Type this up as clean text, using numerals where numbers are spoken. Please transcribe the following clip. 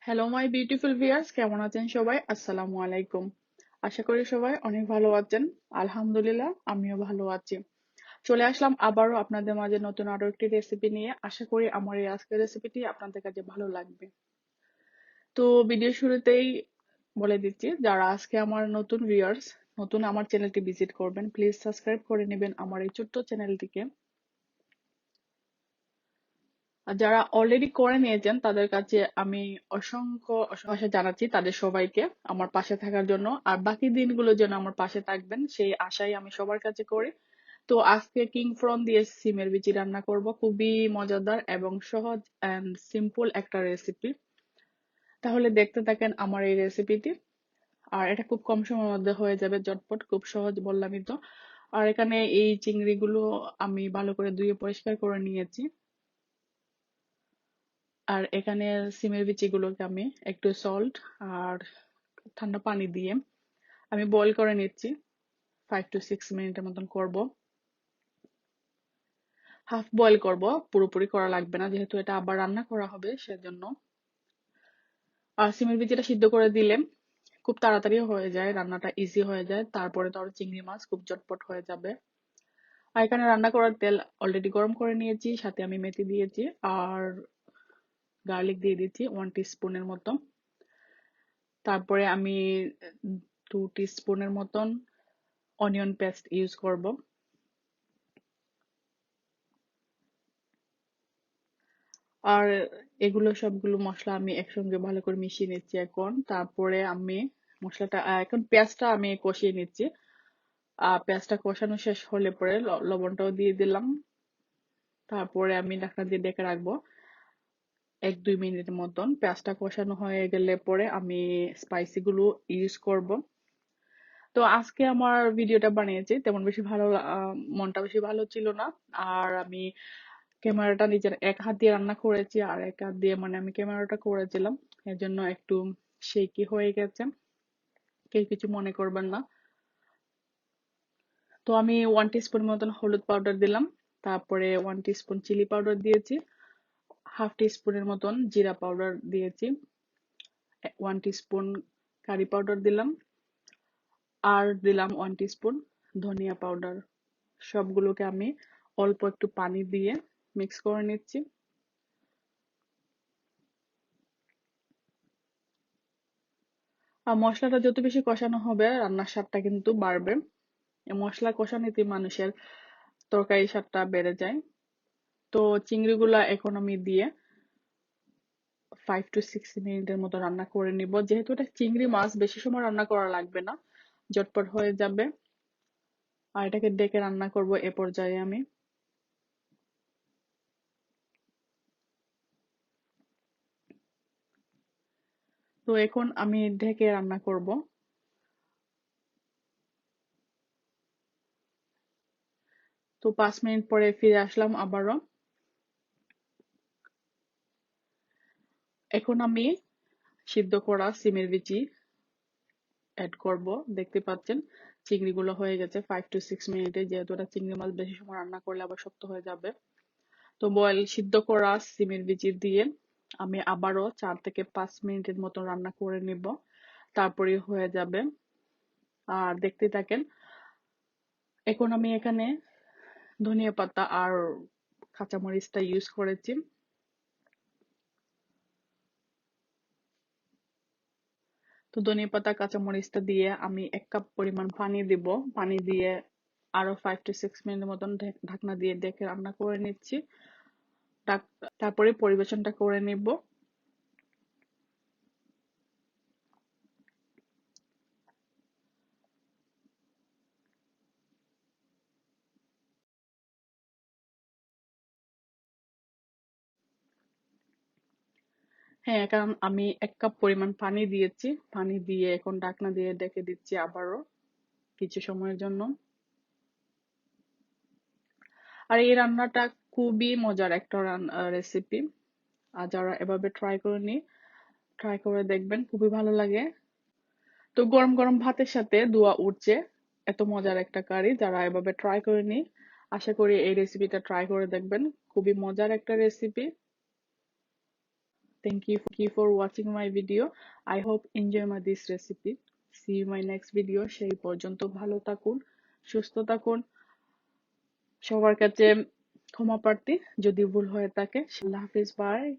Hello my beautiful viewers, কেমন আছেন সবাই? আসসালামু আলাইকুম। আশা করি সবাই অনেক ভালো আছেন। আলহামদুলিল্লাহ, আমিও ভালো আছি। চলে আসলাম আবারও আপনাদের মাঝে নতুন আরো একটি রেসিপি নিয়ে। আশা করি আমার এই আজকের রেসিপিটি আপনাদের কাছে ভালো লাগবে। তো ভিডিও শুরুতেই বলে দিচ্ছি, যারা আজকে আমার নতুন ভিউয়ার্স, নতুন আমার চ্যানেলটি ভিজিট করবেন, প্লিজ সাবস্ক্রাইব করে নেবেন আমার এই ছোট্ট চ্যানেলটিকে। আর যারা অলরেডি করে নিয়েছেন তাদের কাছে আমি অসংখ্য অসংখ্য জানাচ্ছি তাদের সবাইকে আমার পাশে থাকার জন্য। আর বাকি দিনগুলো যেন আমার পাশে থাকবেন সেই আশাই আমি সবার কাছে করি। তো আজকে কিং ফ্রন দিয়ে সিমের বিচি রান্না করব, খুবই মজাদার এবং সহজ এন্ড সিম্পল একটা রেসিপি। তাহলে দেখতে থাকেন আমার এই রেসিপিটি। আর এটা খুব কম সময়ের মধ্যে হয়ে যাবে, ঝটপট, খুব সহজ বললামই তো। আর এখানে এই চিংড়িগুলো আমি ভালো করে ধুয়ে পরিষ্কার করে নিয়েছি। আর এখানে সিমের বিচিগুলোকে আমি একটু সল্ট আর ঠান্ডা পানি দিয়ে আমি বয়েল করে নিচ্ছি। 5 to 6 মিনিটের মতন করব। হাফ বয়েল করব, পুরোপুরি করা লাগবে না, যেহেতু এটা আবার রান্না করা হবে সেজন্য। আর সিমের বিচিটা সিদ্ধ করে দিলে খুব তাড়াতাড়ি হয়ে যায়, রান্নাটা ইজি হয়ে যায়। তারপরে তো আর চিংড়ি মাছ খুব চটপট হয়ে যাবে। আর এখানে রান্না করার তেল অলরেডি গরম করে নিয়েছি, সাথে আমি মেথি দিয়েছি আর গার্লিক দিয়ে দিচ্ছি 1 টিস্পুনের মতো। তারপরে আমি 2 টিস্পুনের মতন অনিয়ন পেস্ট ইউজ করব। আর এগুলো সবগুলো মশলা আমি একসঙ্গে ভালো করে মিশিয়ে নিচ্ছি এখন। তারপরে আমি মশলাটা এখন পেঁয়াজটা আমি কষিয়ে নিচ্ছি। পেঁয়াজটা কষানো শেষ হলে পরে লবণটাও দিয়ে দিলাম। তারপরে আমি ঢাকনা দিয়ে ডেকে রাখবো 1-2 মিনিটের মতন। পেঁয়াজটা কষানো হয়ে গেলে পরে আমি স্পাইসি গুলো ইউজ করব। তো আজকে আমার ভিডিওটা বানিয়েছি তেমন বেশি মনটা বেশি ভালো ছিল না। আর আমি ক্যামেরাটা নিজের এক হাত দিয়ে রান্না করেছি আর এক হাত দিয়ে মানে আমি ক্যামেরাটা করেছিলাম, এর জন্য একটু শেকি হয়ে গেছে, কেউ কিছু মনে করবেন না। তো আমি 1 টিস্পুন মতন হলুদ পাউডার দিলাম, তারপরে 1 টিস্পুন চিলি পাউডার দিয়েছি, হাফ টিস্পুনের মতন জিরা পাউডার দিয়েছি, 1 টিস্পুন কারি পাউডার দিলাম, আর দিলাম 1 টিস্পুন ধনিয়া পাউডার। সবগুলোকে আমি অল্প একটু পানি দিয়ে মিক্স করে নিচ্ছি। আর মশলাটা যত বেশি কষানো হবে রান্নার স্বাদটা কিন্তু বাড়বে। এই মশলা কষানিতে মানুষের তরকারির স্বাদটা বেড়ে যায়। তো চিংড়িগুলা এখন আমি দিয়ে 5 to 6 মিনিটের মতো রান্না করে নিব। যেহেতু এটা চিংড়ি মাছ, বেশি সময় রান্না করা লাগবে না, ঝটপট হয়ে যাবে। আর এটাকে ডেকে রান্না করব এ পর্যায়ে আমি। তো এখন আমি ঢেকে রান্না করব। তো 5 মিনিট পরে ফিরে আসলাম আবারও। এখন আমি সিদ্ধ করা সিমের বিচি অ্যাড করব। দেখতে পাচ্ছেন চিংড়িগুলো হয়ে গেছে 5 to 6 মিনিটে, যেহেতু এটা চিংড়ি মাছ বেশি সময় রান্না করলে আবার শক্ত হয়ে যাবে। তো বয়েল সিদ্ধ করা সিমের বিচি দিয়ে আমি আবারও 4 থেকে 5 মিনিটের মতো রান্না করে নিব, তারপরে হয়ে যাবে। আর দেখতে থাকেন। এখন আমি এখানে ধনিয়া পাতা আর কাঁচামরিচটা ইউজ করেছি। তো ধনিয়া পাতা কাঁচামরিচটা দিয়ে আমি 1 কাপ পরিমাণ পানি দিব। পানি দিয়ে আরো 5 to 6 মিনিটের মতন ঢাকনা দিয়ে ডেকে রান্না করে নিচ্ছি। তারপরে পরিবেশনটা করে নিব। হ্যাঁ, কারণ আমি 1 কাপ পরিমাণ পানি দিয়েছি। পানি দিয়ে এখন ঢাকনা দিয়ে ডেকে দিচ্ছি আবারও কিছু সময়ের জন্য। আর এই রান্নাটা খুবই মজার একটা রেসিপি। আর যারা এভাবে ট্রাই করেনি, ট্রাই করে দেখবেন, খুবই ভালো লাগে। তো গরম গরম ভাতের সাথে ধোঁয়া উঠছে এত মজার একটা কারি। যারা এভাবে ট্রাই করেনি, আশা করি এই রেসিপিটা ট্রাই করে দেখবেন। খুবই মজার একটা recipe. you for watching my video. I hope enjoy my this recipe. See you my next video. সেই পর্যন্ত ভালো থাকুন, সুস্থ থাকুন। সবার কাছে ক্ষমা প্রার্থী যদি ভুল হয়ে থাকে। আল্লাহ হাফিজ, বাই।